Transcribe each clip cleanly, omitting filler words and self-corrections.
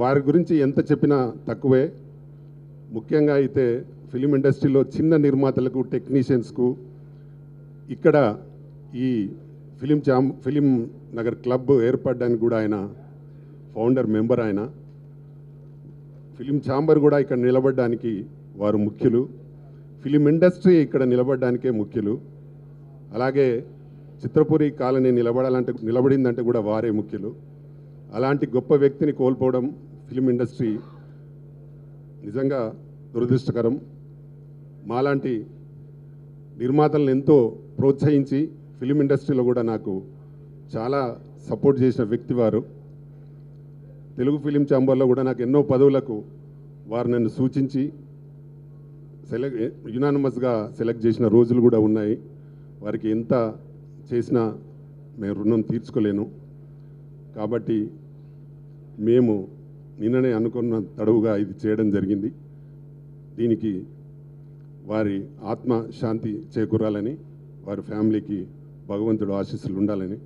వారి గురించి ఎంత చెప్పినా తక్కువే. ముఖ్యంగా అయితే ఫిలిం ఇండస్ట్రీలో చిన్న నిర్మాతలకు, టెక్నీషియన్స్కు ఇక్కడ ఈ ఫిలిం నగర్ క్లబ్ ఏర్పడడానికి కూడా ఆయన ఫౌండర్ మెంబర్. ఆయన ఫిలిం ఛాంబర్ కూడా ఇక్కడ నిలబడడానికి వారు ముఖ్యులు. ఫిలిం ఇండస్ట్రీ ఇక్కడ నిలబడడానికే ముఖ్యులు. అలాగే చిత్రపురి కాలనీ నిలబడిందంటే కూడా వారే ముఖ్యులు. అలాంటి గొప్ప వ్యక్తిని కోల్పోవడం ఫిలిం ఇండస్ట్రీ నిజంగా దురదృష్టకరం. మాలాంటి నిర్మాతలను ఎంతో ప్రోత్సహించి ఫిలిం ఇండస్ట్రీలో కూడా నాకు చాలా సపోర్ట్ చేసిన వ్యక్తి వారు. తెలుగు ఫిలిం ఛాంబర్లో కూడా నాకు ఎన్నో పదవులకు వారు నన్ను సూచించి యునానిమస్గా సెలెక్ట్ చేసిన రోజులు కూడా ఉన్నాయి. వారికి ఎంత చేసినా మేము రుణం తీర్చుకోలేను. కాబట్టి మేము నిన్ననే అనుకున్న తడవుగా ఇది చేయడం జరిగింది. దీనికి వారి ఆత్మ శాంతి చేకూరాలని, వారి ఫ్యామిలీకి భగవంతుడు ఆశీస్సులు ఉండాలని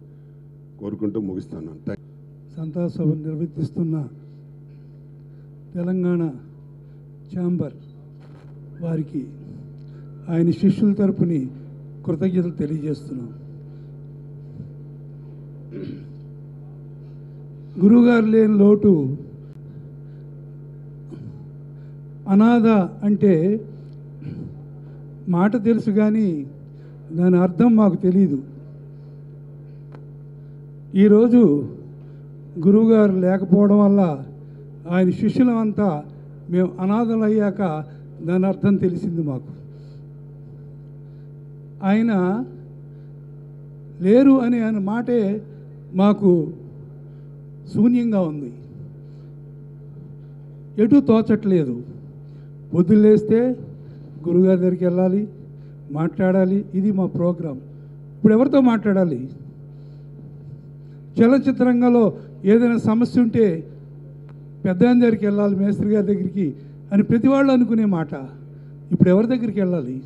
కోరుకుంటూ ముగిస్తున్నాను. సంతాప సభ నిర్వర్తిస్తున్న తెలంగాణ ఛాంబర్ వారికి ఆయన శిష్యుల తరపుని కృతజ్ఞతలు తెలియజేస్తున్నాం. గురువుగారు లేని లోటు. అనాథ అంటే మాట తెలుసు కానీ దాని అర్థం మాకు తెలియదు. ఈరోజు గురువుగారు లేకపోవడం వల్ల ఆయన శిష్యులమంతా మేము అనాథలు అయ్యాక దాని అర్థం తెలిసింది మాకు. ఆయన లేరు అనే ఆయన మాటే మాకు శూన్యంగా ఉంది. ఎటు తోచట్లేదు. పొద్దున్న లేస్తే గురుగారి దగ్గరికి వెళ్ళాలి, మాట్లాడాలి. ఇది మా ప్రోగ్రాం. ఇప్పుడు ఎవరితో మాట్లాడాలి? చలనచిత్ర రంగంలో ఏదైనా సమస్య ఉంటే పెద్దాయన దగ్గరికి వెళ్ళాలి, మేస్త్రి గారి దగ్గరికి అని ప్రతి వాళ్ళు అనుకునే మాట. ఇప్పుడు ఎవరి దగ్గరికి వెళ్ళాలి?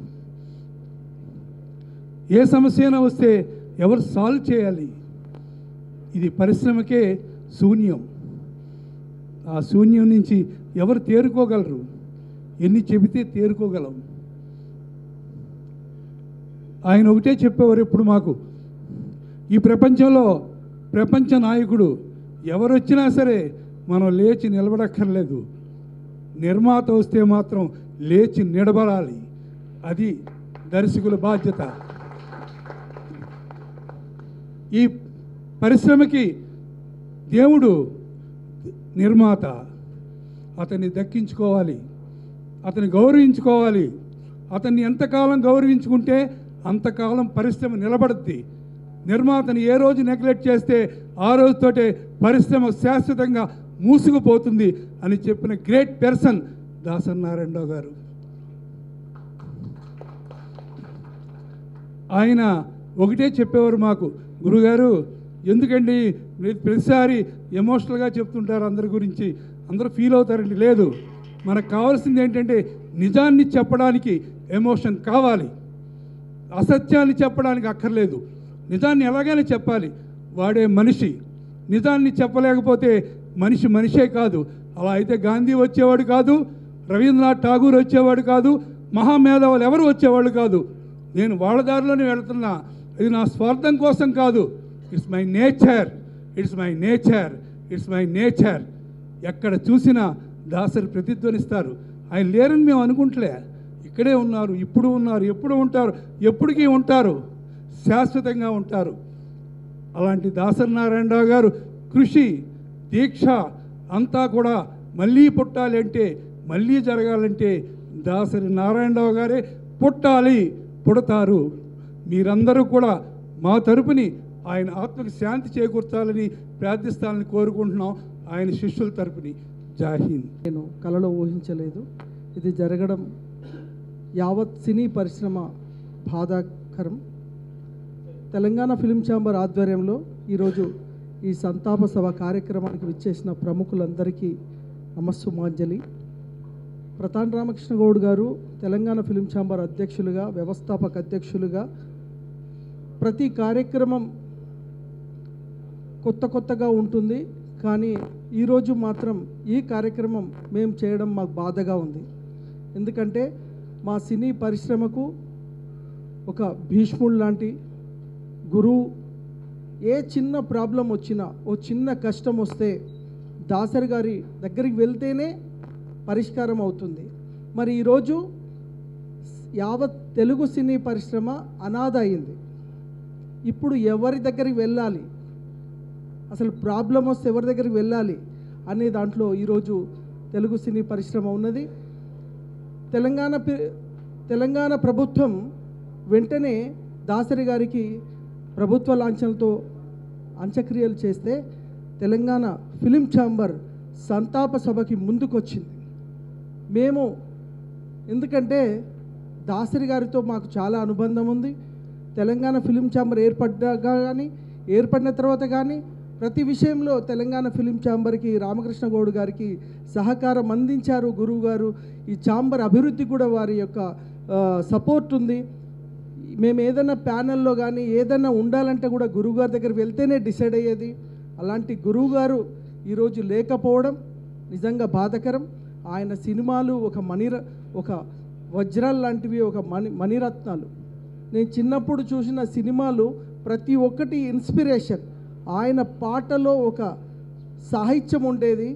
ఏ సమస్య అయినా వస్తే ఎవరు సాల్వ్ చేయాలి? ఇది పరిశ్రమకే శూన్యం. ఆ శూన్యం నుంచి ఎవరు తేరుకోగలరు? ఎన్ని చెబితే తేరుకోగలం? ఆయన ఒకటే చెప్పేవారు ఎప్పుడు మాకు, ఈ ప్రపంచంలో ప్రపంచ నాయకుడు ఎవరు వచ్చినా సరే మనం లేచి నిలబడక్కర్లేదు. నిర్మాత వస్తే మాత్రం లేచి నిలబడాలి. అది దర్శకుల బాధ్యత. ఈ పరిశ్రమకి దేవుడు నిర్మాత. అతన్ని దక్కించుకోవాలి, అతన్ని గౌరవించుకోవాలి. అతన్ని ఎంతకాలం గౌరవించుకుంటే అంతకాలం పరిశ్రమ నిలబడుద్ది. నిర్మాతని ఏ రోజు నెగ్లెక్ట్ చేస్తే ఆ రోజుతోటే పరిశ్రమ శాశ్వతంగా మూసుకుపోతుంది అని చెప్పిన గ్రేట్ పర్సన్ దాసరి నారాయణరావు గారు. ఆయన ఒకటే చెప్పేవారు మాకు, గురుగారు ఎందుకండి ప్రతిసారి ఎమోషనల్గా చెప్తుంటారు అందరి గురించి, అందరూ ఫీల్ అవుతారండి. లేదు, మనకు కావాల్సింది ఏంటంటే నిజాన్ని చెప్పడానికి ఎమోషన్ కావాలి, అసత్యాన్ని చెప్పడానికి అక్కర్లేదు. నిజాన్ని ఎలాగైనా చెప్పాలి. వాడే మనిషి. నిజాన్ని చెప్పలేకపోతే మనిషి మనిషే కాదు. అలా అయితే గాంధీ వచ్చేవాడు కాదు, రవీంద్రనాథ్ ఠాగూర్ వచ్చేవాడు కాదు, మహామేధావులు ఎవరు వచ్చేవాళ్ళు కాదు. నేను వాళ్ళ దారిలోనే వెళుతున్నా. ఇది నా స్వార్థం కోసం కాదు. It's my nature, it's my nature, it's my nature. ఎక్కడ చూసినా దాసరి ప్రతిధ్వనిస్తారు. ఆయన లేరని మేము అనుకుంటలే. ఇక్కడే ఉన్నారు, ఇప్పుడు ఉన్నారు, ఎప్పుడు ఉంటారు, ఎప్పటికీ ఉంటారు, శాశ్వతంగా ఉంటారు. అలాంటి దాసరి నారాయణరావు గారు కృషి, దీక్ష అంతా కూడా మళ్ళీ పుట్టాలి అంటే, మళ్ళీ జరగాలంటే దాసరి నారాయణరావు గారే పుట్టాలి, పుడతారు. మీరందరూ కూడా మా తరపుని ఆయన ఆత్మకి శాంతి చేకూర్చాలని ప్రార్థిస్తానని కోరుకుంటున్నాం. ఆయన శిష్యుల తరపుని. జై హింద్. నేను కలలో ఊహించలేదు ఇది జరగడం. యావత్ సినీ పరిశ్రమ బాధాకరం. తెలంగాణ ఫిలిం ఛాంబర్ ఆధ్వర్యంలో ఈరోజు ఈ సంతాప సభ కార్యక్రమానికి విచ్చేసిన ప్రముఖులందరికీ నమస్సుమాంజలి. ప్రతాన్ రామకృష్ణ గౌడ్ గారు తెలంగాణ ఫిలిం ఛాంబర్ అధ్యక్షులుగా, వ్యవస్థాపక అధ్యక్షులుగా ప్రతి కార్యక్రమం కొత్తగా ఉంటుంది. కానీ ఈరోజు మాత్రం ఈ కార్యక్రమం మేము చేయడం మాకు బాధగా ఉంది. ఎందుకంటే మా సినీ పరిశ్రమకు ఒక భీష్ముడు లాంటి గురువు, ఏ చిన్న ప్రాబ్లం వచ్చినా, ఓ చిన్న కష్టం వస్తే దాసరి గారి దగ్గరికి వెళ్తేనే పరిష్కారం అవుతుంది. మరి ఈరోజు యావత్ తెలుగు సినీ పరిశ్రమ అనాథ అయింది. ఇప్పుడు ఎవరి దగ్గరికి వెళ్ళాలి, అసలు ప్రాబ్లం వస్తే ఎవరి దగ్గరికి వెళ్ళాలి అనే దాంట్లో ఈరోజు తెలుగు సినీ పరిశ్రమ ఉన్నది. తెలంగాణ ప్రభుత్వం వెంటనే దాసరి గారికి ప్రభుత్వ లాంఛనలతో అంత్యక్రియలు చేస్తే తెలంగాణ ఫిలిం ఛాంబర్ సంతాప సభకి ముందుకొచ్చింది. మేము ఎందుకంటే దాసరి గారితో మాకు చాలా అనుబంధం ఉంది. తెలంగాణ ఫిలిం ఛాంబర్ ఏర్పడిన తర్వాత కానీ ప్రతి విషయంలో తెలంగాణ ఫిలిం ఛాంబర్కి రామకృష్ణ గౌడ్ గారికి సహకారం అందించారు గురువు గారు. ఈ ఛాంబర్ అభివృద్ధి కూడా వారి యొక్క సపోర్ట్ ఉంది. మేము ఏదైనా ప్యానెల్లో కానీ ఏదైనా ఉండాలంటే కూడా గురువుగారి దగ్గర వెళ్తేనే డిసైడ్ అయ్యేది. అలాంటి గురువుగారు ఈరోజు లేకపోవడం నిజంగా బాధాకరం. ఆయన సినిమాలు ఒక వజ్రాలు లాంటివి, ఒక మణిరత్నాలు. నేను చిన్నప్పుడు చూసిన సినిమాలు ప్రతి ఒక్కటి ఇన్స్పిరేషన్. ఆయన పాటలో ఒక సాహిత్యం ఉండేది.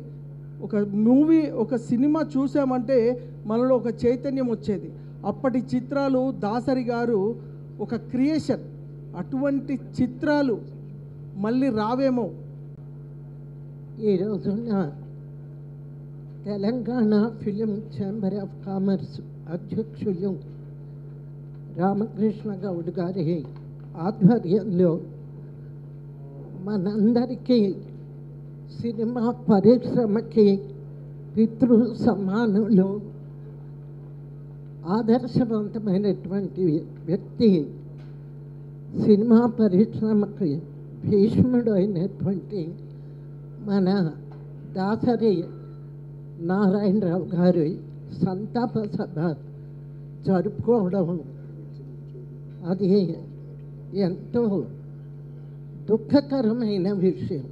ఒక మూవీ, ఒక సినిమా చూసామంటే మనలో ఒక చైతన్యం వచ్చేది. అప్పటి చిత్రాలు దాసరి గారు ఒక క్రియేషన్. అటువంటి చిత్రాలు మళ్ళీ రావేమో. ఈ రోజున Telangana film chamber of commerce అధ్యక్షులు రామకృష్ణ గౌడ్ గారి ఆధ్వర్యంలో మనందరికీ సినిమా పరిశ్రమకి పితృ సమానులు, ఆదర్శవంతమైనటువంటి వ్యక్తి, సినిమా పరిశ్రమకి భీష్ముడు అయినటువంటి మన దాసరి నారాయణరావు గారి సంతాప సభ జరుపుకోవడం అది ఎంతో దుఃఖకరమైన విషయం.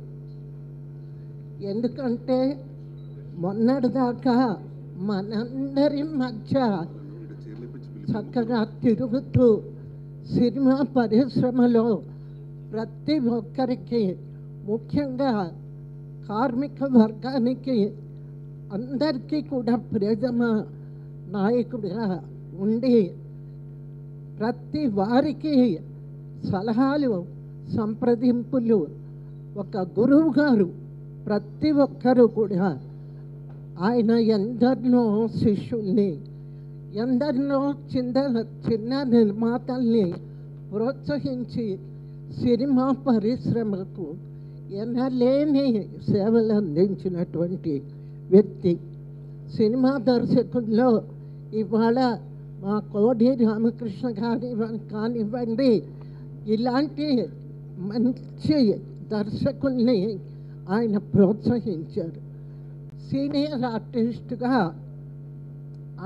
ఎందుకంటే మొన్నటిదాకా మనందరి మధ్య చక్కగా తిరుగుతూ సినిమా పరిశ్రమలో ప్రతి ఒక్కరికి, ముఖ్యంగా కార్మిక వర్గానికి అందరికీ కూడా ప్రథమ నాయకుడిగా ఉండి ప్రతి వారికి సలహాలు, సంప్రదింపులు, ఒక గురువు గారు. ప్రతి ఒక్కరూ కూడా ఆయన ఎందరినో శిష్యుల్ని, ఎందరినో చిన్న నిర్మాతల్ని ప్రోత్సహించి సినిమా పరిశ్రమకు ఎనలేని సేవలు అందించినటువంటి వ్యక్తి. సినిమా దర్శకుల్లో ఇవాళ మా కోడి రామకృష్ణ గారి కానివ్వండి, ఇలాంటి మంచి దర్శకుల్ని ఆయన ప్రోత్సహించారు. సీనియర్ ఆర్టిస్టుగా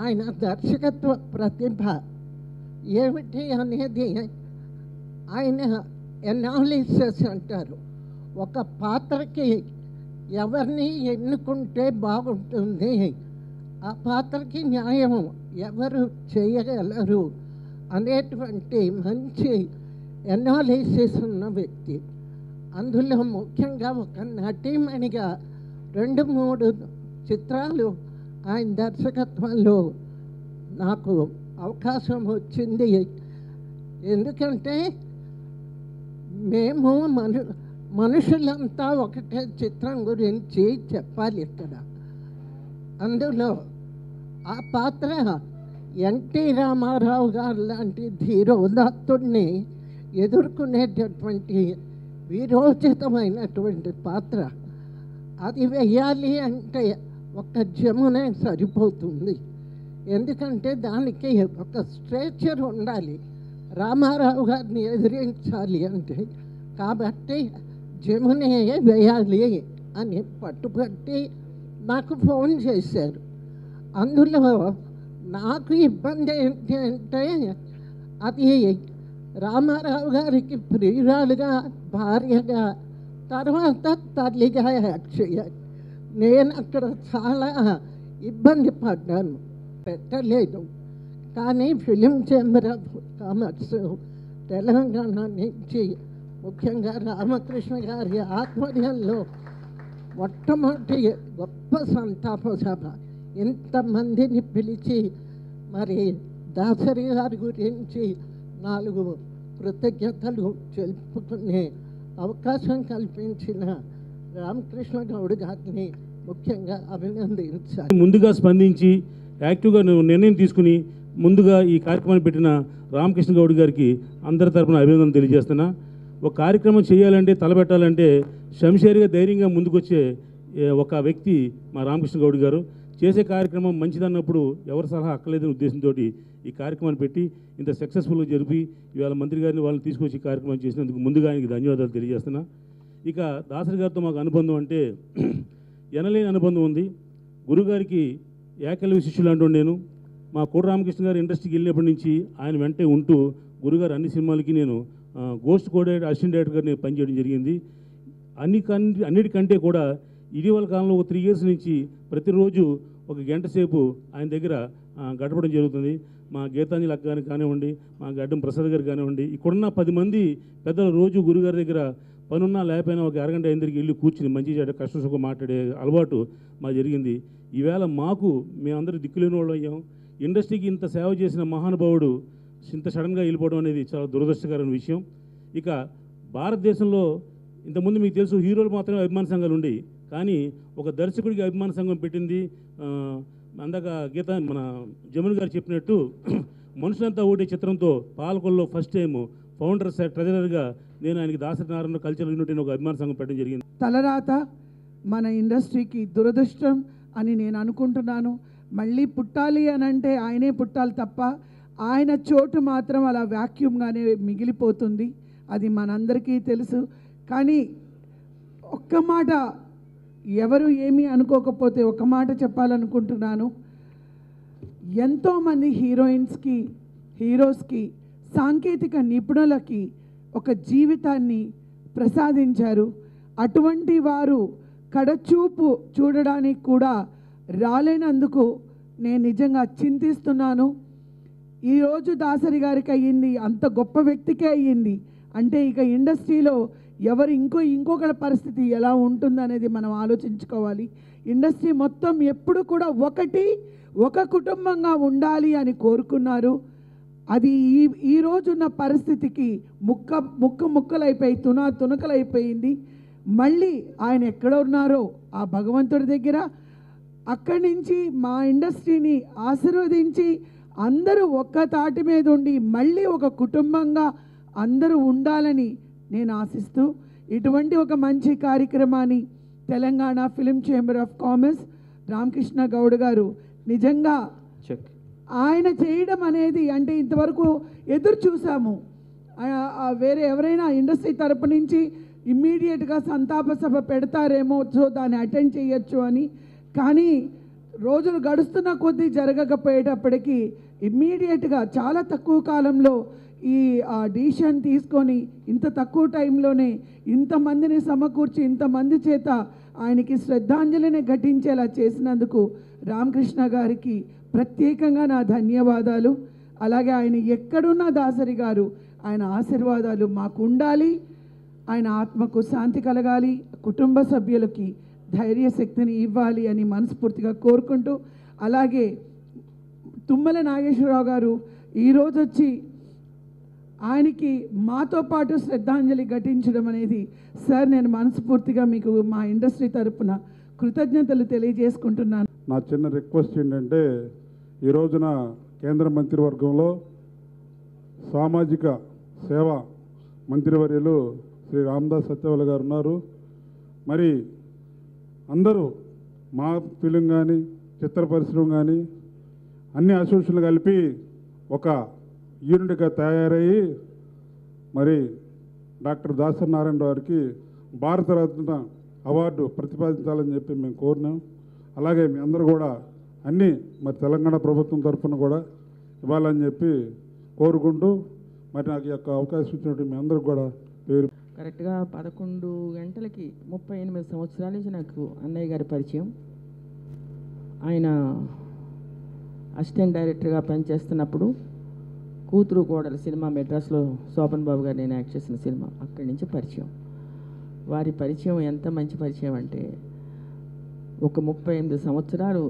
ఆయన దర్శకత్వ ప్రతిభ ఏమిటి అనేది ఆయన ఎనాలిసిస్ అంటారు. ఒక పాత్రకి ఎవరిని ఎన్నుకుంటే బాగుంటుంది, ఆ పాత్రకి న్యాయం ఎవరు చేయగలరు అనేటువంటి మంచి ఎనాలిసిస్ ఉన్న వ్యక్తి. అందులో ముఖ్యంగా ఒక నటీమణిగా 2-3 చిత్రాలు ఆయన దర్శకత్వంలో నాకు అవకాశం వచ్చింది. ఎందుకంటే మేము మనుషులంతా ఒకటే చిత్రం గురించి చెప్పాలి ఇక్కడ. అందులో ఆ పాత్ర ఎన్టీ రామారావు గారు లాంటి ధీరోదాత్తుడిని ఎదుర్కొనేటటువంటి వీరోచితమైనటువంటి పాత్ర. అది వేయాలి అంటే ఒక జమునే సరిపోతుంది. ఎందుకంటే దానికి ఒక స్ట్రేచర్ ఉండాలి, రామారావు గారిని ఎదిరించాలి అంటే. కాబట్టి జమునే వేయాలి అని పట్టుబట్టి నాకు ఫోన్ చేశారు. అందులో నాకు ఇబ్బంది ఏంటి అంటే అది రామారావు గారికి ప్రియురాలుగా, భార్యగా, తర్వాత తల్లిగా యాక్ట్ చేయాలి. నేను అక్కడ చాలా ఇబ్బంది పడ్డాను, పెట్టలేదు. కానీ film chamber of commerce Telangana నుంచి ముఖ్యంగా రామకృష్ణ గారి ఆధ్వర్యంలో మొట్టమొదటి గొప్ప సంతాప సభ, ఇంతమందిని పిలిచి మరి దాసరి గారి గురించి 4 కృతజ్ఞతలు తెలుపుకునే అవకాశం కల్పించిన రామకృష్ణ గౌడ్ గారిని ముఖ్యంగా అభినందించాలి. ముందుగా స్పందించి యాక్టివ్గా నిర్ణయం తీసుకుని ముందుగా ఈ కార్యక్రమాన్ని పెట్టిన రామకృష్ణ గౌడ్ గారికి అందరి తరపున అభినందనలు తెలియజేస్తున్నా. ఒక కార్యక్రమం చేయాలంటే తలపెట్టాలంటే శంషేర్గా ధైర్యంగా ముందుకొచ్చే ఒక వ్యక్తి మా రామకృష్ణ గౌడ్ గారు. చేసే కార్యక్రమం మంచిదన్నప్పుడు ఎవరి సలహా అక్కర్లేదని ఉద్దేశంతో ఈ కార్యక్రమాన్ని పెట్టి ఇంత సక్సెస్ఫుల్గా జరిపి ఇవాళ మంత్రి గారిని వాళ్ళని తీసుకొచ్చి ఈ కార్యక్రమం చేసినందుకు ముందుగా ఆయనకి ధన్యవాదాలు తెలియజేస్తున్నా. ఇక దాసరి గారితో మాకు అనుబంధం అంటే ఎనలేని అనుబంధం ఉంది. గురుగారికి ఏకలవ్య శిష్యులు అంటూ నేను మా కోట రామకృష్ణ గారు ఇండస్ట్రీకి వెళ్ళినప్పటి నుంచి ఆయన వెంటే ఉంటూ గురుగారు అన్ని సినిమాలకి నేను గోస్ట్ కోడెడ్ అసిస్టెంట్ డైరెక్టర్గా నేను పనిచేయడం జరిగింది. అన్నిటికంటే కూడా ఇటీవల కాలంలో ఒక 3 years నుంచి ప్రతిరోజు 1 గంట సేపు ఆయన దగ్గర గడపడం జరుగుతుంది. మా గీతాంజలి అక్క గారికి కానివ్వండి, మా గడ్డం ప్రసాద్ గారికి కానివ్వండి, ఇక్కడున్న 10 మంది పెద్దలు రోజు గురుగారి దగ్గర పనున్నా లేకపోయినా ఒక అరగంట ఆయన దగ్గరికి వెళ్ళి కూర్చుని మంచి చెడ్డ కష్ట సుఖం మాట్లాడే అలవాటు మా జరిగింది. ఈవేళ మాకు మేమందరూ దిక్కులేని వాళ్ళు అయ్యాం. ఇండస్ట్రీకి ఇంత సేవ చేసిన మహానుభావుడు ఇంత సడన్గా వెళ్ళిపోవడం అనేది చాలా దురదృష్టకరమైన విషయం. ఇక భారతదేశంలో ఇంతకుముందు మీకు తెలుసు హీరోలు మాత్రమే అభిమాన సంఘాలు ఉండేవి, కానీ ఒక దర్శకుడికి అభిమాన సంఘం పెట్టింది అందాక మన జమున్ గారు చెప్పినట్టు మనుషులంతా ఓటే చిత్రంతో పాలకొల్లో ఫస్ట్ టైం ఫౌండర్ ట్రెజరర్గా నేను ఆయనకి దాసరి నారాయణ కల్చరల్ యూనిట్ ఒక అభిమాన సంఘం పెట్టడం జరిగింది. తలరాత మన ఇండస్ట్రీకి దురదృష్టం అని నేను అనుకుంటున్నాను. మళ్ళీ పుట్టాలి అని అంటే ఆయనే పుట్టాలి తప్ప ఆయన చోటు మాత్రం అలా వ్యాక్యూమ్గానే మిగిలిపోతుంది. అది మనందరికీ తెలుసు. కానీ ఒక్క మాట ఎవరు ఏమీ అనుకోకపోతే ఒక మాట చెప్పాలనుకుంటున్నాను. ఎంతోమంది హీరోయిన్స్కి, హీరోస్కి, సాంకేతిక నిపుణులకి ఒక జీవితాన్ని ప్రసాదించారు. అటువంటి వారు కడచూపు చూడడానికి కూడా రాలేనందుకు నేను నిజంగా చింతిస్తున్నాను. ఈరోజు దాసరి గారికి అయ్యింది, అంత గొప్ప వ్యక్తికే అయ్యింది అంటే ఇక ఇండస్ట్రీలో ఎవరు ఇంకొకరి పరిస్థితి ఎలా ఉంటుందనేది మనం ఆలోచించుకోవాలి. ఇండస్ట్రీ మొత్తం ఎప్పుడు కూడా ఒక కుటుంబంగా ఉండాలి అని కోరుకున్నారు. అది ఈ రోజున్న పరిస్థితికి ముక్కలైపోయి తునకలైపోయింది. మళ్ళీ ఆయన ఎక్కడ ఉన్నారో ఆ భగవంతుడి దగ్గర అక్కడి నుంచి మా ఇండస్ట్రీని ఆశీర్వదించి అందరూ ఒక్క తాటి మీద ఉండి మళ్ళీ ఒక కుటుంబంగా అందరూ ఉండాలని నేను ఆశిస్తూ ఇటువంటి ఒక మంచి కార్యక్రమాన్ని Telangana film chamber of commerce Ramakrishna Goud గారు నిజంగా ఆయన చేయడం అనేది అంటే ఇంతవరకు ఎదురు చూసాము. వేరే ఎవరైనా ఇండస్ట్రీ తరపు నుంచి ఇమ్మీడియట్గా సంతాప సభ పెడతారేమో, సో దాన్ని అటెండ్ చేయొచ్చు అని. కానీ రోజులు గడుస్తున్న కొద్దీ జరగకపోయేటప్పటికీ ఇమ్మీడియట్గా చాలా తక్కువ కాలంలో ఈ డిసిషన్ తీసుకొని ఇంత తక్కువ టైంలోనే ఇంతమందిని సమకూర్చి ఇంతమంది చేత ఆయనకి శ్రద్ధాంజలిని ఘటించేలా చేసినందుకు రామకృష్ణ గారికి ప్రత్యేకంగా నా ధన్యవాదాలు. అలాగే ఆయన ఎక్కడున్నా దాసరి గారు ఆయన ఆశీర్వాదాలు మాకు ఉండాలి. ఆయన ఆత్మకు శాంతి కలగాలి, కుటుంబ సభ్యులకి ధైర్యశక్తిని ఇవ్వాలి అని మనస్ఫూర్తిగా కోరుకుంటూ, అలాగే తుమ్మల నాగేశ్వరరావు గారు ఈరోజు వచ్చి ఆయనకి మాతో పాటు శ్రద్ధాంజలి ఘటించడం అనేది సార్ నేను మనస్ఫూర్తిగా మీకు మా ఇండస్ట్రీ తరపున కృతజ్ఞతలు తెలియజేసుకుంటున్నాను. నా చిన్న రిక్వెస్ట్ ఏంటంటే ఈ రోజున కేంద్ర మంత్రివర్గంలో సామాజిక సేవ మంత్రివర్యులు శ్రీ రామదాస్ సత్యవల్లి గారు ఉన్నారు. మరి అందరూ మా ఫిలిం కానీ చిత్ర పరిశ్రమ కానీ అన్ని అసోసియేషన్లు కలిపి ఒక యూనిట్గా తయారయ్యి మరి డాక్టర్ దాసరి నారాయణ గారికి భారతరత్న అవార్డు ప్రతిపాదించాలని చెప్పి మేము కోరినాం. అలాగే మీ అందరూ కూడా అన్నీ మరి తెలంగాణ ప్రభుత్వం తరఫున కూడా ఇవ్వాలని చెప్పి కోరుకుంటూ మరి నాకు ఈ యొక్క అవకాశం ఇచ్చినట్టు మీ అందరికి కూడా పేరు కరెక్ట్గా 11 గంటలకి 38 సంవత్సరాల నుంచి నాకు అన్నయ్య గారి పరిచయం. ఆయన అసిస్టెంట్ డైరెక్టర్గా పనిచేస్తున్నప్పుడు కూతురు కోడలు సినిమా మెడ్రాస్లో శోభన్ బాబు గారు నేను యాక్ట్ చేసిన సినిమా, అక్కడి నుంచి పరిచయం. వారి పరిచయం ఎంత మంచి పరిచయం అంటే ఒక 38 సంవత్సరాలు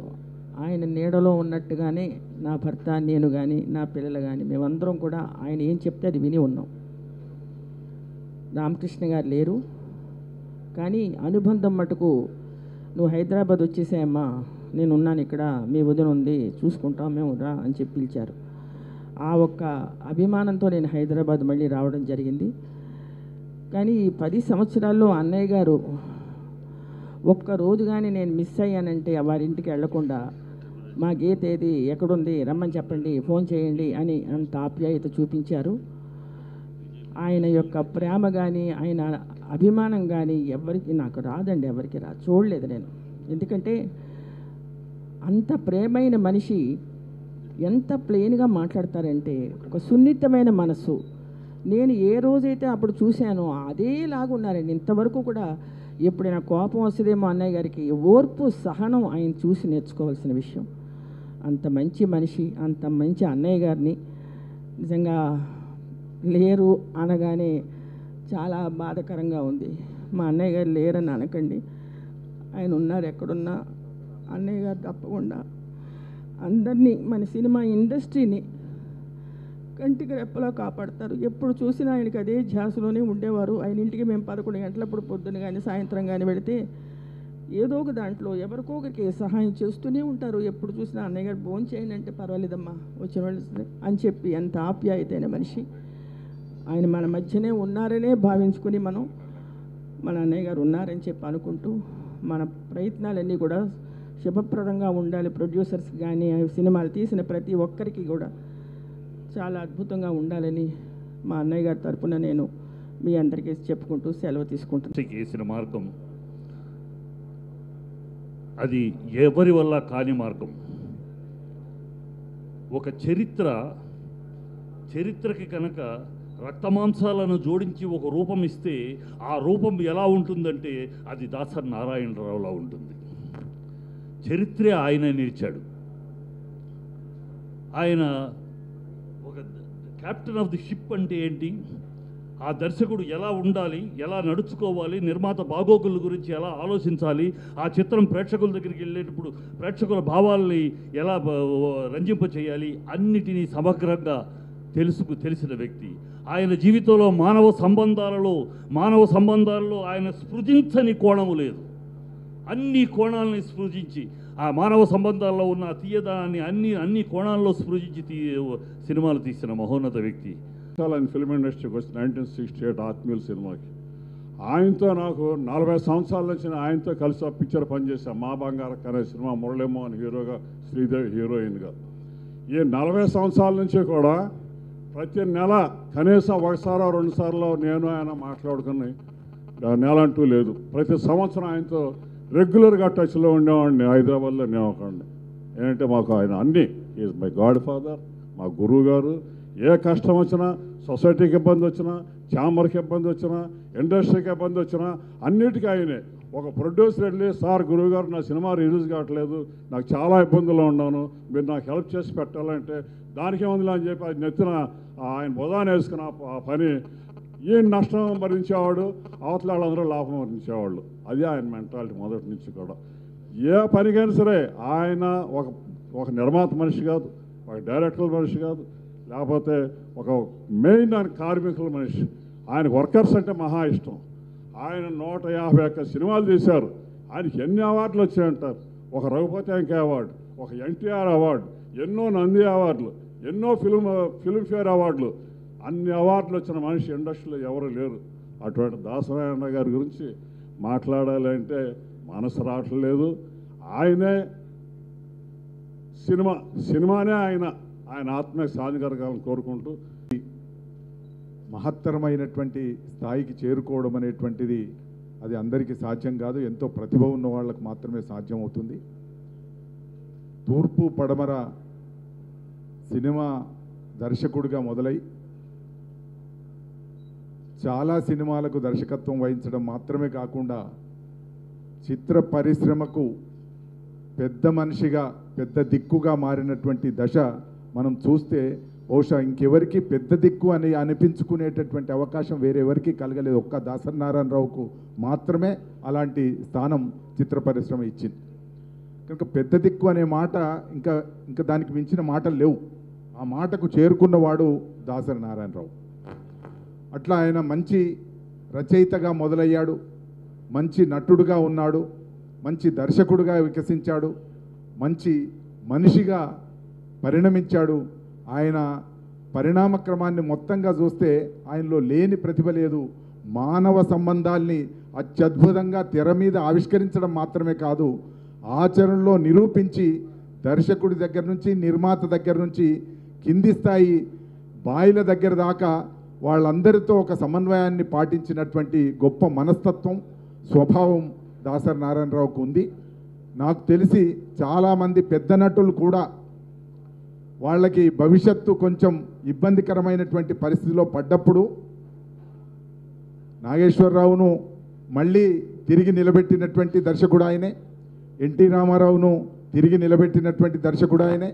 ఆయన నీడలో ఉన్నట్టుగానే నా భర్త, నేను కానీ, నా పిల్లలు కానీ, మేమందరం కూడా ఆయన ఏం చెప్తే అది విని ఉన్నాం. రామకృష్ణ గారు లేరు, కానీ అనుబంధం మటుకు నువ్వు హైదరాబాద్ వచ్చేసాయమ్మా, నేను ఉన్నాను ఇక్కడ, మీ వదిన ఉంది, చూసుకుంటాం మేము రా అని చెప్పి పిలిచారు. ఆ ఒక్క అభిమానంతో నేను హైదరాబాద్ మళ్ళీ రావడం జరిగింది. కానీ ఈ 10 సంవత్సరాల్లో అన్నయ్య గారు ఒక్కరోజు కానీ నేను మిస్ అయ్యానంటే వారింటికి వెళ్లకుండా మా గీత ఏది, ఎక్కడుంది, రమ్మని చెప్పండి, ఫోన్ చేయండి అని అంత ఆప్యాయత చూపించారు. ఆయన యొక్క ప్రేమ కానీ ఆయన అభిమానం కానీ ఎవరికి నాకు రాదండి, ఎవరికి చూడలేదు నేను. ఎందుకంటే అంత ప్రేమైన మనిషి ఎంత ప్లెయిన్గా మాట్లాడతారంటే ఒక సున్నితమైన మనసు. నేను ఏ రోజైతే అప్పుడు చూశానో అదేలాగా ఉన్నారండి. ఇంతవరకు కూడా ఎప్పుడైనా కోపం వస్తుందేమో అన్నయ్య గారికి, ఓర్పు సహనం ఆయన చూసి నేర్చుకోవాల్సిన విషయం. అంత మంచి మనిషి, అంత మంచి అన్నయ్య గారిని నిజంగా లేరు అనగానే చాలా బాధాకరంగా ఉంది. మా అన్నయ్య గారు లేరని అనకండి, ఆయన ఉన్నారు ఎక్కడున్నా. అన్నయ్య గారు తప్పకుండా అందరినీ, మన సినిమా ఇండస్ట్రీని కంటికి రెప్పలా కాపాడతారు. ఎప్పుడు చూసినా ఆయనకి అదే ధ్యాసలోనే ఉండేవారు. ఆయన ఇంటికి మేము 11 గంటలప్పుడు పొద్దున్న కానీ సాయంత్రం కానీ వెళితే ఏదో ఒక దాంట్లో ఎవరికో ఒకరికి సహాయం చేస్తూనే ఉంటారు. ఎప్పుడు చూసినా అన్నయ్య గారు భోజనం చేయండి అంటే పర్వాలేదమ్మా వచ్చిన వాళ్ళు అని చెప్పి ఎంత ఆప్యాయతైన మనిషి. ఆయన మన మధ్యనే ఉన్నారనే భావించుకుని మనం మన అన్నయ్య గారు ఉన్నారని చెప్పి అనుకుంటూ మన ప్రయత్నాలన్నీ కూడా శుభప్రదంగా ఉండాలి. ప్రొడ్యూసర్స్ కానీ సినిమాలు తీసిన ప్రతి ఒక్కరికి కూడా చాలా అద్భుతంగా ఉండాలని మా అన్నయ్య గారి తరపున నేను మీ అందరికీ చెప్పుకుంటూ సెలవు తీసుకుంటాను. వేసిన మార్గం అది ఎవరి వల్ల కాని మార్గం. ఒక చరిత్రకి కనుక రక్తమాంసాలను జోడించి ఒక రూపం ఇస్తే ఆ రూపం ఎలా ఉంటుందంటే అది దాసరి నారాయణరావులా ఉంటుంది. చరిత్రే ఆయన నిలిచాడు. ఆయన ఒక కెప్టెన్ ఆఫ్ ది షిప్ అంటే ఏంటి, ఆ దర్శకుడు ఎలా ఉండాలి, ఎలా నడుచుకోవాలి, నిర్మాత బాగోగుల గురించి ఎలా ఆలోచించాలి, ఆ చిత్రం ప్రేక్షకుల దగ్గరికి వెళ్ళేటప్పుడు ప్రేక్షకుల భావాల్ని ఎలా రంజింప చేయాలి, అన్నిటినీ సమగ్రంగా తెలిసిన వ్యక్తి. ఆయన జీవితంలో మానవ సంబంధాలలో ఆయన స్పృశించని కోణము లేదు. అన్ని కోణాలని స్పృశించి ఆ మానవ సంబంధాల్లో ఉన్న తీయదాన్ని అన్ని కోణాల్లో స్పృశించి సినిమాలు తీసిన మహోన్నత వ్యక్తి. ఆయన ఫిల్మ్ ఇండస్ట్రీకి వచ్చి 1968 ఆత్మీయుల సినిమాకి ఆయనతో నాకు 40 సంవత్సరాల నుంచి ఆయనతో కలిసి ఆ పిక్చర్ పనిచేశాను. మా బంగారక్క అనే సినిమా, మురళీమోహన్ హీరోగా, శ్రీదేవి హీరోయిన్గా. ఈ 40 సంవత్సరాల నుంచి కూడా ప్రతి నెల కనీసం 1 సారో 2 సార్లు నేను ఆయన మాట్లాడుకుని నెల అంటూ లేదు. ప్రతి సంవత్సరం ఆయనతో రెగ్యులర్గా టచ్లో ఉండేవాడిని. హైదరాబాద్లో నేనొకండి. ఏంటంటే మాకు ఆయన అన్నీ ఈజ్ మై గాడ్ ఫాదర్, మా గురువు గారు. ఏ కష్టం వచ్చినా, సొసైటీకి ఇబ్బంది వచ్చినా, ఛాంబర్కి ఇబ్బంది వచ్చినా, ఇండస్ట్రీకి ఇబ్బంది వచ్చినా అన్నిటికీ ఆయనే. ఒక ప్రొడ్యూసర్ వెళ్ళి, సార్ గురువు గారు నా సినిమా రిలీజ్ కావట్లేదు, నాకు చాలా ఇబ్బందుల్లో ఉన్నాను, మీరు నాకు హెల్ప్ చేసి పెట్టాలంటే దానికి ఏముందిలే అని చెప్పి అది నెత్తిన ఆయన బుధాన వేసుకున్న ఆ పని ఈ నష్టం భరించేవాడు, అవతల వాళ్ళందరూ లాభం భరించేవాళ్ళు. అది ఆయన మెంటాలిటీ మొదటి నుంచి కూడా. ఏ పనికైనా సరే ఆయన ఒక నిర్మాత మనిషి కాదు, ఒక డైరెక్టర్ మనిషి కాదు, లేకపోతే ఒక మెయిన్ ఆయన కార్మికుల మనిషి. ఆయనకు వర్కర్స్ అంటే మహా ఇష్టం. ఆయన 151 సినిమాలు తీశారు. ఆయనకి ఎన్ని అవార్డులు వచ్చాయంటారు. ఒక రఘుపతి వెంకయ్య అవార్డు, ఒక ఎన్టీఆర్ అవార్డు, ఎన్నో నంది అవార్డులు, ఎన్నో ఫిల్మ్ఫేర్ అవార్డులు, అన్ని అవార్డులు వచ్చిన మనిషి ఇండస్ట్రీలో ఎవరు లేరు. అటువంటి దాసనారాయణ గారి గురించి మాట్లాడాలి అంటే మనసు రావట్లేదు. ఆయనే సినిమానే ఆయన ఆత్మీయ సాధన జరగాలని కోరుకుంటూ, మహత్తరమైనటువంటి స్థాయికి చేరుకోవడం అనేటువంటిది అది అందరికీ సాధ్యం కాదు. ఎంతో ప్రతిభ ఉన్న వాళ్ళకు మాత్రమే సాధ్యమవుతుంది. తూర్పు పడమర సినిమా దర్శకుడిగా మొదలై చాలా సినిమాలకు దర్శకత్వం వహించడం మాత్రమే కాకుండా చిత్ర పరిశ్రమకు పెద్ద మనిషిగా పెద్ద దిక్కుగా మారినటువంటి దశ మనం చూస్తే బహుశా ఇంకెవరికి పెద్ద దిక్కు అని అనిపించుకునేటటువంటి అవకాశం వేరెవరికి కలగలేదు. ఒక్క దాసరి నారాయణరావుకు మాత్రమే అలాంటి స్థానం చిత్ర పరిశ్రమ ఇచ్చింది. కనుక పెద్ద దిక్కు అనే మాట ఇంకా దానికి మించిన మాటలు లేవు. ఆ మాటకు చేరుకున్నవాడు దాసరి నారాయణరావు. అట్లా ఆయన మంచి రచయితగా మొదలయ్యాడు, మంచి నటుడుగా ఉన్నాడు, మంచి దర్శకుడుగా వికసించాడు, మంచి మనిషిగా పరిణమించాడు. ఆయన పరిణామక్రమాన్ని మొత్తంగా చూస్తే ఆయనలో లేని ప్రతిభ లేదు. మానవ సంబంధాల్ని అత్యద్భుతంగా తెర మీద ఆవిష్కరించడం మాత్రమే కాదు, ఆచరణలో నిరూపించి దర్శకుడి దగ్గర నుంచి నిర్మాత దగ్గర నుంచి కింది స్థాయి బాయిల దగ్గర దాకా వాళ్ళందరితో ఒక సమన్వయాన్ని పాటించినటువంటి గొప్ప మనస్తత్వం, స్వభావం దాసరి నారాయణరావుకు ఉంది. నాకు తెలిసి చాలామంది పెద్ద నటులు కూడా వాళ్ళకి భవిష్యత్తు కొంచెం ఇబ్బందికరమైనటువంటి పరిస్థితిలో పడ్డప్పుడు నాగేశ్వరరావును మళ్ళీ తిరిగి నిలబెట్టినటువంటి దర్శకుడు ఆయనే, ఎన్టీ రామారావును తిరిగి నిలబెట్టినటువంటి దర్శకుడు ఆయనే,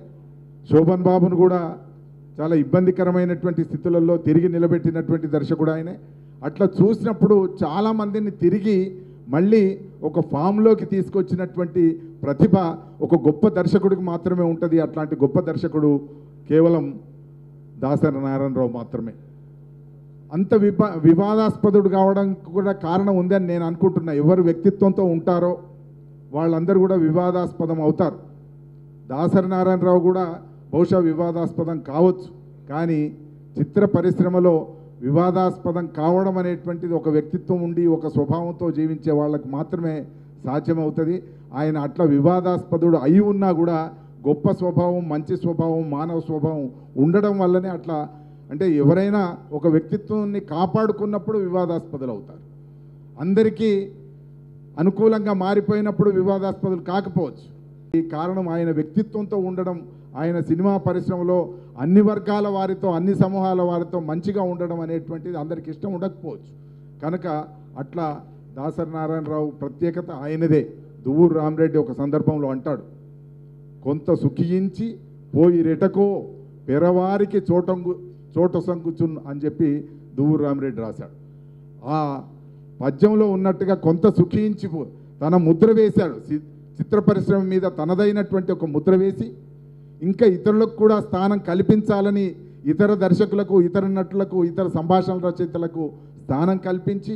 శోభన్ బాబును కూడా చాలా ఇబ్బందికరమైనటువంటి స్థితులలో తిరిగి నిలబెట్టినటువంటి దర్శకుడు ఆయనే. అట్లా చూసినప్పుడు చాలామందిని తిరిగి మళ్ళీ ఒక ఫామ్లోకి తీసుకొచ్చినటువంటి ప్రతిభ ఒక గొప్ప దర్శకుడికి మాత్రమే ఉంటుంది. అట్లాంటి గొప్ప దర్శకుడు కేవలం దాసరి నారాయణరావు మాత్రమే. అంత వివాదాస్పదుడు కావడానికి కూడా కారణం ఉందని నేను అనుకుంటున్నా. ఎవరు వ్యక్తిత్వంతో ఉంటారో వాళ్ళందరూ కూడా వివాదాస్పదం అవుతారు. దాసరి నారాయణరావు కూడా బహుశా వివాదాస్పదం కావచ్చు, కానీ చిత్ర పరిశ్రమలో వివాదాస్పదం కావడం అనేటువంటిది ఒక వ్యక్తిత్వం ఉండి ఒక స్వభావంతో జీవించే వాళ్ళకు మాత్రమే సాధ్యమవుతుంది. ఆయన అట్లా వివాదాస్పదుడు అయి ఉన్నా కూడా గొప్ప స్వభావం, మంచి స్వభావం, మానవ స్వభావం ఉండడం వల్లనే అట్లా, అంటే ఎవరైనా ఒక వ్యక్తిత్వాన్ని కాపాడుకున్నప్పుడు వివాదాస్పదులు అవుతారు. అందరికీ అనుకూలంగా మారిపోయినప్పుడు వివాదాస్పదులు కాకపోవచ్చు. ఈ కారణం ఆయన వ్యక్తిత్వంతో ఉండడం, ఆయన సినిమా పరిశ్రమలో అన్ని వర్గాల వారితో, అన్ని సమూహాల వారితో మంచిగా ఉండడం అనేటువంటిది అందరికి ఇష్టం ఉండకపోవచ్చు. కనుక అట్లా దాసరి నారాయణరావు ప్రత్యేకత ఆయనదే. దువ్వూరు రామరెడ్డి ఒక సందర్భంలో అంటాడు, కొంత సుఖించి పోయి రెటకో పెరవారికి చోట సంకుచున్ అని చెప్పి దువ్వూరు రామరెడ్డి రాశాడు. ఆ పద్యంలో ఉన్నట్టుగా కొంత సుఖించి తన ముద్ర వేశాడు. చిత్ర పరిశ్రమ మీద తనదైనటువంటి ఒక ముద్ర వేసి ఇంకా ఇతరులకు కూడా స్థానం కల్పించాలని ఇతర దర్శకులకు, ఇతర నటులకు, ఇతర సంభాషణ రచయితలకు స్థానం కల్పించి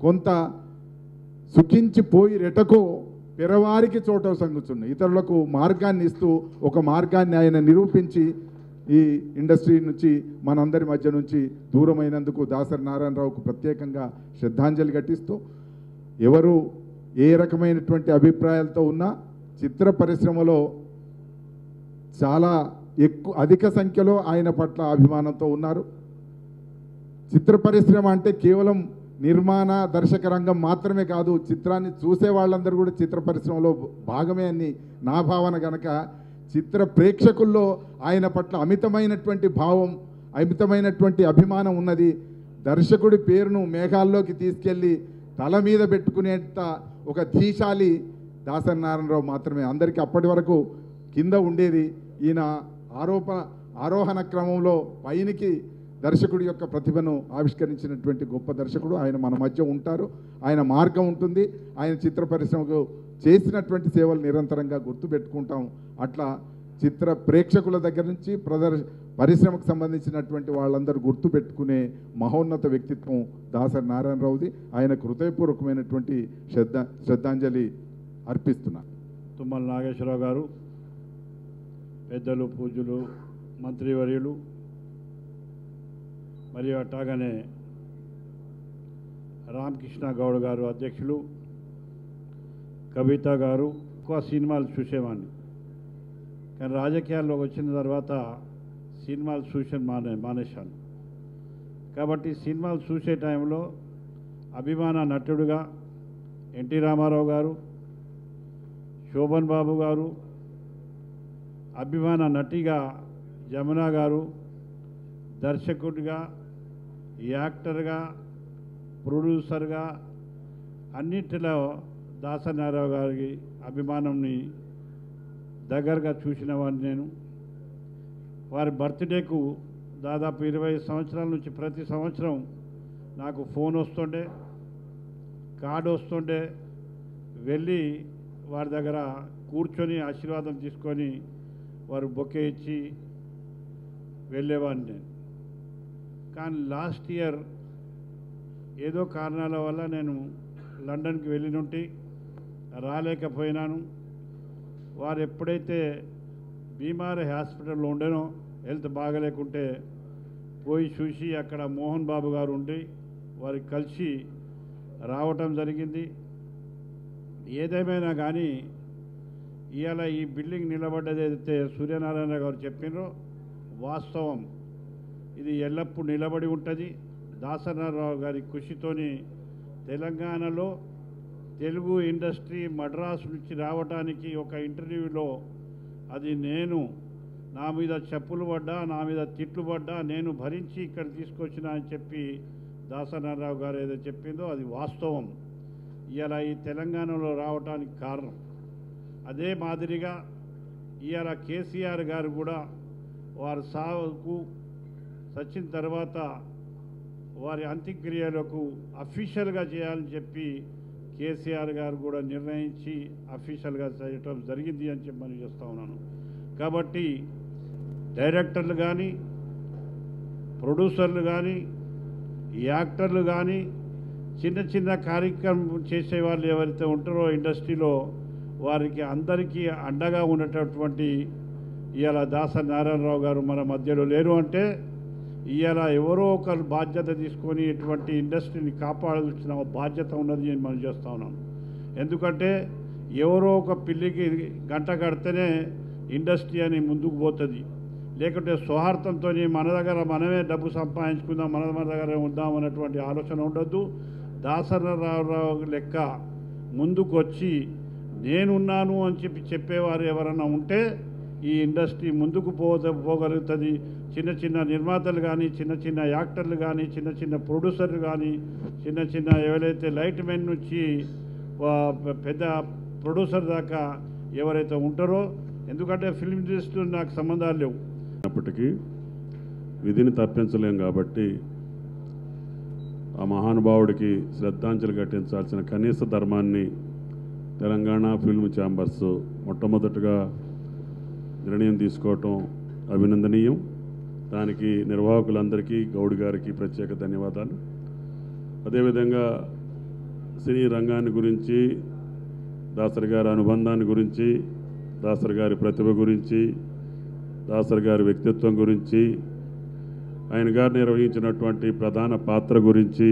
కొంత సుఖించి పోయి రెటకో పెరవారికి చోట సంగుచున్న ఇతరులకు మార్గాన్ని ఇస్తూ ఒక మార్గాన్ని ఆయన నిరూపించి ఈ ఇండస్ట్రీ నుంచి మనందరి మధ్య నుంచి దూరమైనందుకు దాసరి నారాయణరావుకు ప్రత్యేకంగా శ్రద్ధాంజలి ఘటిస్తూ, ఎవరు ఏ రకమైనటువంటి అభిప్రాయాలతో ఉన్నా చిత్ర పరిశ్రమలో చాలా అధిక సంఖ్యలో ఆయన పట్ల అభిమానంతో ఉన్నారు. చిత్ర పరిశ్రమ అంటే కేవలం నిర్మాణ దర్శక రంగం మాత్రమే కాదు, చిత్రాన్ని చూసే వాళ్ళందరూ కూడా చిత్ర పరిశ్రమలో భాగమే అని నా భావన. గనక చిత్ర ప్రేక్షకుల్లో ఆయన పట్ల అమితమైనటువంటి భావం, అమితమైనటువంటి అభిమానం ఉన్నది. దర్శకుడి పేరును మేఘాల్లోకి తీసుకెళ్ళి తల మీద పెట్టుకునేంత ఒక ధీశాలి దాసరి నారాయణరావు మాత్రమే. అందరికీ అప్పటి వరకు కింద ఉండేది. ఈయన ఆరోహణ క్రమంలో పైనికి దర్శకుడి యొక్క ప్రతిభను ఆవిష్కరించినటువంటి గొప్ప దర్శకుడు ఆయన మన మధ్య ఉంటారు. ఆయన మార్గం ఉంటుంది. ఆయన చిత్ర పరిశ్రమకు చేసినటువంటి సేవలు నిరంతరంగా గుర్తుపెట్టుకుంటాం. అట్లా చిత్ర ప్రేక్షకుల దగ్గర నుంచి పరిశ్రమకు సంబంధించినటువంటి వాళ్ళందరూ గుర్తుపెట్టుకునే మహోన్నత వ్యక్తిత్వం దాసరి నారాయణరావుది. ఆయనకు హృదయపూర్వకమైనటువంటి శ్రద్ధాంజలి అర్పిస్తున్నాను. తుమ్మల నాగేశ్వరరావు గారు, పెద్దలు, పూజ్యులు, మంత్రివర్యులు, మరియు అట్లాగనే రామకృష్ణ గౌడ్ గారు అధ్యక్షులు, కవిత గారు. ఎక్కువ సినిమాలు చూసేవాడిని, కానీ రాజకీయాల్లోకి వచ్చిన తర్వాత సినిమాలు చూసే మానేశాను. కాబట్టి సినిమాలు చూసే టైంలో అభిమాన నటుడుగా ఎన్టీ రామారావు గారు, శోభన్ బాబు గారు, అభిమాన నటిగా జమున గారు, దర్శకుడిగా, యాక్టర్గా, ప్రొడ్యూసర్గా అన్నింటిలో దాసనారాయణ గారి అభిమానంని దగ్గరగా చూసిన వాడిని నేను. వారి బర్త్డేకు దాదాపు 20 సంవత్సరాల నుంచి ప్రతి సంవత్సరం నాకు ఫోన్ వస్తుండే, కార్డు వస్తుండే, వెళ్ళి వారి దగ్గర కూర్చొని ఆశీర్వాదం తీసుకొని వారు బొకే ఇచ్చి వెళ్ళేవాడిని నేను. కానీ లాస్ట్ ఇయర్ ఏదో కారణాల వల్ల నేను లండన్కి వెళ్ళినుంటి రాలేకపోయినాను. వారు ఎప్పుడైతే బీమార్ హాస్పిటల్లో ఉండేనో, హెల్త్ బాగలేకుంటే పోయి చూసి అక్కడ మోహన్ బాబు గారు ఉండి వారికి కలిసి రావటం జరిగింది. ఏదేమైనా కానీ ఇవాళ ఈ బిల్డింగ్ నిలబడ్డది ఏదైతే సూర్యనారాయణ గారు చెప్పినరో వాస్తవం. ఇది ఎల్లప్పుడూ నిలబడి ఉంటుంది. దాసనారాయణ గారి కృషితోని తెలంగాణలో తెలుగు ఇండస్ట్రీ మద్రాసు నుంచి రావడానికి ఒక ఇంటర్వ్యూలో అది నేను నా మీద చెప్పులు పడ్డా, నా మీద తిట్లు పడ్డా, నేను భరించి ఇక్కడ తీసుకొచ్చిన అని చెప్పి దాసనారాయణ గారు ఏదో చెప్పిందో అది వాస్తవం. ఇవాళ ఈ తెలంగాణలో రావడానికి కారణం. అదే మాదిరిగా ఇవాళ కేసీఆర్ గారు కూడా వారి సావుకు చచ్చిన తర్వాత వారి అంత్యక్రియలకు అఫీషియల్గా చేయాలని చెప్పి కేసీఆర్ గారు కూడా నిర్ణయించి అఫీషియల్గా చేయటం జరిగింది అని చెప్పి మనం చేస్తూ ఉన్నాను. కాబట్టి డైరెక్టర్లు కానీ, ప్రొడ్యూసర్లు కానీ, యాక్టర్లు కానీ, చిన్న చిన్న కార్యక్రమం చేసేవాళ్ళు ఎవరైతే ఉంటారో ఇండస్ట్రీలో వారికి అందరికీ అండగా ఉన్నటువంటి ఇవాళ దాసనారాయణరావు గారు మన మధ్యలో లేరు అంటే ఇవాళ ఎవరో ఒకరు బాధ్యత తీసుకొని ఇటువంటి ఇండస్ట్రీని కాపాడాల్సిన బాధ్యత ఉన్నది అని మనం చేస్తూ ఉన్నాం. ఎందుకంటే ఎవరో ఒక పిల్లికి గంట కడితేనే ఇండస్ట్రీ అని ముందుకు పోతుంది. లేకుంటే స్వార్థంతో మన దగ్గర మనమే డబ్బు సంపాదించుకుందాం, మన దగ్గర ఉందాం అన్నటువంటి ఆలోచన ఉండొద్దు. దాసనారాయణరావు లెక్క ముందుకు వచ్చి నేనున్నాను అని చెప్పేవారు ఎవరన్నా ఉంటే ఈ ఇండస్ట్రీ ముందుకు పోగలుగుతుంది. చిన్న చిన్న నిర్మాతలు కానీ, చిన్న చిన్న యాక్టర్లు కానీ, చిన్న చిన్న ప్రొడ్యూసర్లు కానీ, చిన్న చిన్న ఎవరైతే లైట్ మెన్ నుంచి పెద్ద ప్రొడ్యూసర్ దాకా ఎవరైతే ఉంటారో, ఎందుకంటే ఫిల్మ్ ఇండస్ట్రీలో నాకు సంబంధాలు లేవు. అప్పటికీ విధిని తప్పించలేం కాబట్టి ఆ మహానుభావుడికి శ్రద్ధాంజలి ఘటించాల్సిన కనీస ధర్మాన్ని తెలంగాణ ఫిల్మ్ ఛాంబర్స్ మొట్టమొదటిగా నిర్ణయం తీసుకోవటం అభినందనీయం. దానికి నిర్వాహకులందరికీ, గౌడ్ గారికి ప్రత్యేక ధన్యవాదాలు. అదేవిధంగా సినీ రంగాన్ని గురించి, దాసరి గారి అనుబంధాన్ని గురించి, దాసరి గారి ప్రతిభ గురించి, దాసరి గారి వ్యక్తిత్వం గురించి, ఆయన గారు నిర్వహించినటువంటి ప్రధాన పాత్ర గురించి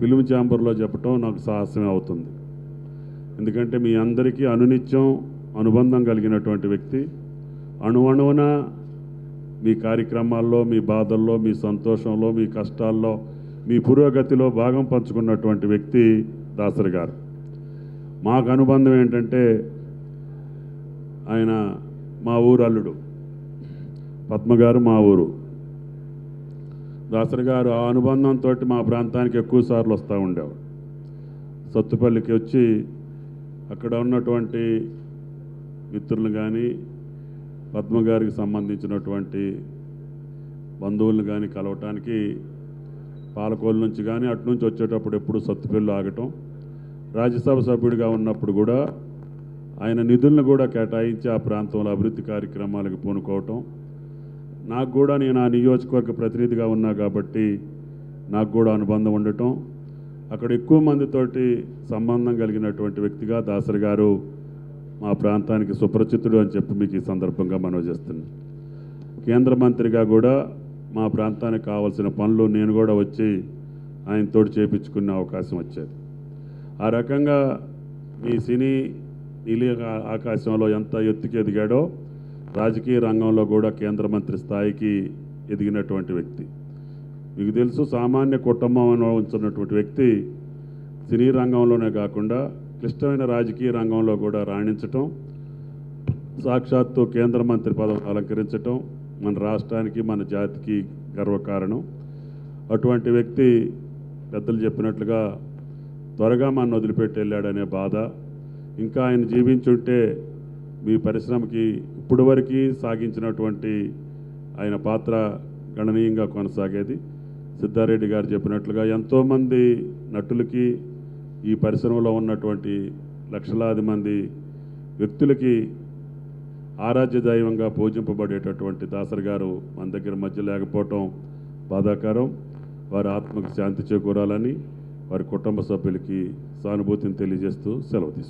ఫిల్మ్ ఛాంబర్లో చెప్పటం నాకు సాహసమే అవుతుంది. ఎందుకంటే మీ అందరికీ అనునిత్యం అనుబంధం కలిగినటువంటి వ్యక్తి, అణువణువున మీ కార్యక్రమాల్లో, మీ బాధల్లో, మీ సంతోషంలో, మీ కష్టాల్లో, మీ పురోగతిలో భాగం పంచుకున్నటువంటి వ్యక్తి దాసరి గారు. మాకు అనుబంధం ఏంటంటే ఆయన మా ఊరు అల్లుడు, పద్మగారు మా ఊరు. దాసరి గారు ఆ అనుబంధంతో మా ప్రాంతానికి ఎక్కువ సార్లు వస్తూ ఉండేవాడు. సత్తుపల్లికి వచ్చి అక్కడ ఉన్నటువంటి మిత్రులు కానీ, పద్మగారికి సంబంధించినటువంటి బంధువులను కానీ కలవటానికి పాలకోలు నుంచి కానీ అటు నుంచి వచ్చేటప్పుడు ఎప్పుడు సత్తుపల్లి ఆగటం. రాజ్యసభ సభ్యుడిగా ఉన్నప్పుడు కూడా ఆయన నిధులను కూడా కేటాయించి ఆ ప్రాంతంలో అభివృద్ధి కార్యక్రమాలకు పూనుకోవటం. నాకు కూడా నేను ఆ నియోజకవర్గ ప్రతినిధిగా ఉన్నా కాబట్టి నాకు కూడా అనుబంధం ఉండటం, అక్కడ ఎక్కువ మందితోటి సంబంధం కలిగినటువంటి వ్యక్తిగా దాసరి గారు మా ప్రాంతానికి సుపరిచితుడు అని చెప్పి మీకు ఈ సందర్భంగా మనవి చేస్తున్నాను. కేంద్ర మంత్రిగా కూడా మా ప్రాంతానికి కావాల్సిన పనులు నేను కూడా వచ్చి ఆయనతో చేయించుకునే అవకాశం వచ్చేది. ఆ రకంగా మీ సినీ నీలి ఆకాశంలో ఎంత ఎత్తుకి ఎదిగాడో రాజకీయ రంగంలో కూడా కేంద్ర మంత్రి స్థాయికి ఎదిగినటువంటి వ్యక్తి. మీకు తెలుసు, సామాన్య కుటుంబంలో ఉంచున్నటువంటి వ్యక్తి సినీ రంగంలోనే కాకుండా క్లిష్టమైన రాజకీయ రంగంలో కూడా రాణించటం, సాక్షాత్తు కేంద్ర మంత్రి పదవి అలంకరించటం మన రాష్ట్రానికి, మన జాతికి గర్వకారణం. అటువంటి వ్యక్తి పెద్దలు చెప్పినట్లుగా త్వరగా మన వదిలిపెట్టి వెళ్ళాడనే బాధ. ఇంకా ఆయన జీవించుంటే మీ పరిశ్రమకి ఇప్పుడు వరకు సాగించినటువంటి ఆయన పాత్ర గణనీయంగా కొనసాగేది. సిద్ధారెడ్డి గారు చెప్పినట్లుగా ఎంతోమంది నటులకి ఈ పరిశ్రమలో ఉన్నటువంటి లక్షలాది మంది వ్యక్తులకి ఆరాధ్య దైవంగా పూజింపబడేటటువంటి దాసరి గారు మన దగ్గర మధ్య లేకపోవటం బాధాకరం. వారి ఆత్మకు శాంతి చేకూరాలని వారి కుటుంబ సభ్యులకి సానుభూతిని తెలియజేస్తూ సెలవు తీసుకుంటాం.